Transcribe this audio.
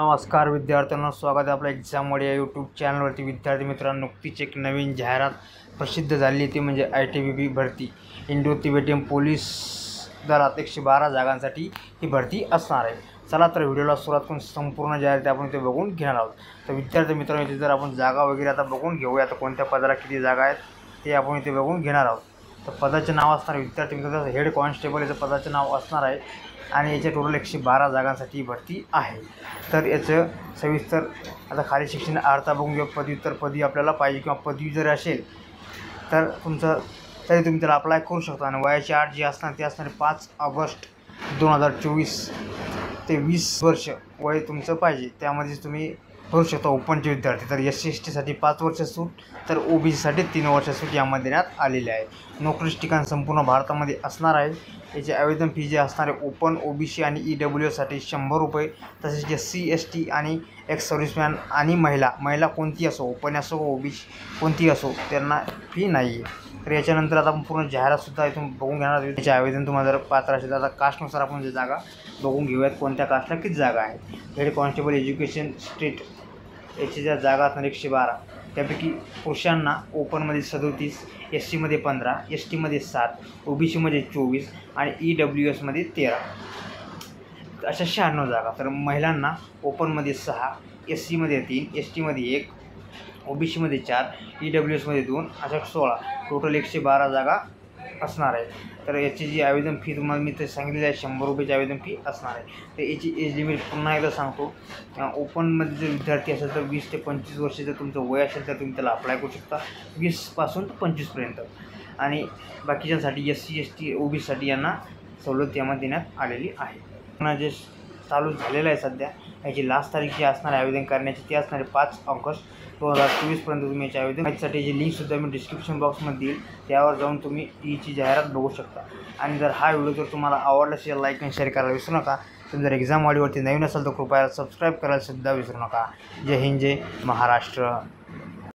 नमस्कार विद्यार्थ्यांनो, स्वागत आहे आपल्या एक्झाम मोड या यूट्यूब चॅनलवरती। विद्यार्थी मित्रांनो, नुकतीच एक नवीन जाहिरात प्रसिद्ध झाली ती म्हणजे ITBP भरती। इंडो तिबेटियन पोलीस दलात 112 जागांसाठी ही भरती असणार आहे। चला तर व्हिडिओला सुरुवात करून संपूर्ण जाहिरात आपण इथे बघून घेणार आहोत। तर विद्यार्थी मित्रांनो, इथे जर आपण जागा वगैरे आता बघून घेऊया, आता कोणत्या पदाला किती जागा आहेत ते आपण इथे बघून घेणार आहोत। तर पदाचे नाव असणार विद्यार्थी मित्रांनो, हेड कॉन्स्टेबल याचं पदाचे नाव असणार आहे आणि याचे टोटल 112 जागांसाठी भरती आहे। तर याचं सविस्तर आता खाली शिक्षण अर्हता बघून घेऊ। पदव्युत्तर पदवी आपल्याला पाहिजे किंवा पदवी जर असेल तर तरी तुम्ही त्याला अप्लाय करू शकता। आणि वयाची अट जी असणार ती असणार 5 ऑगस्ट 2024 ते 20 वर्ष वय तुमचं पाहिजे, त्यामध्ये तुम्ही भरू शकता ओपनचे विद्यार्थी। तर SC STसाठी 5 वर्ष सूट, तर OBCसाठी 3 वर्ष सूट यामध्ये देण्यात आलेले आहे। नोकरीचे ठिकाण संपूर्ण भारतामध्ये असणार आहे। याचे आवेदन फी जे असणार आहे ओपन, OBC आणि EWSसाठी 100 रुपये, तसेच SC ST आणि एक्स सर्व्हिसमॅन आणि महिला कोणती असो, ओपन असो OBC कोणती असो, त्यांना फी नाही आहे। तर याच्यानंतर आता आपण पूर्ण जाहिरातसुद्धा इथून बघून घेणार आहोत। याचे आवेदन तुम्हाला जर पात्र असेल तर आता कास्टनुसार आपण जे जागा बघून घेऊयात, कोणत्या कास्टला किती जागा आहेत। हेड कॉन्स्टेबल एज्युकेशन स्टेट याची ज्या जागा असणार 112, त्यापैकी पुरुषांना ओपनमध्ये 37, SCमध्ये 15, STमध्ये 7, OBCमध्ये 24 आणि EWSमध्ये 13, अशा 96 जागा। तर महिलांना ओपनमध्ये 6, SCमध्ये 3, STमध्ये 1, OBCमध्ये 4, EWSमध्ये 2, अशा 16, टोटल 112 जागा असणार आहे। तर याची जी आवेदन फी तुम्हाला मी ते सांगितलेली आहे 100 रुपयाची आवेदन फी असणार आहे। तर याची एज लिमिट पुन्हा एकदा सांगतो, ओपनमध्ये जर विद्यार्थी असेल तर 20 ते 25 वर्ष जर तुमचं वय असेल तर तुम्ही त्याला अप्लाय करू शकता 20 पासून 25पर्यंत। आणि बाकीच्यांसाठी SC ST OBCसाठी यांना सवलत यामध्ये देण्यात आलेली आहे। पुन्हा जे चालू झालेलं आहे सध्या, याची लास्ट तारीख जी असणार आहे आवेदन करण्याची ती असणार आहे 5 ऑगस्ट 2024पर्यंत। तुम्ही याची आवेदन यासाठी जी लिंकसुद्धा मी डिस्क्रिप्शन बॉक्समध्ये देईल, त्यावर जाऊन तुम्ही हीची जाहिरात बघू शकता। आणि जर हा व्हिडिओ जर तुम्हाला आवडला असेल लाईक आणि शेअर करायला विसरू नका। तुम्ही जर एक्झाम वाडीवरती नवीन असाल तर कृपया सबस्क्राईब करायला सुद्धा विसरू नका। जय हिंद, जय महाराष्ट्र।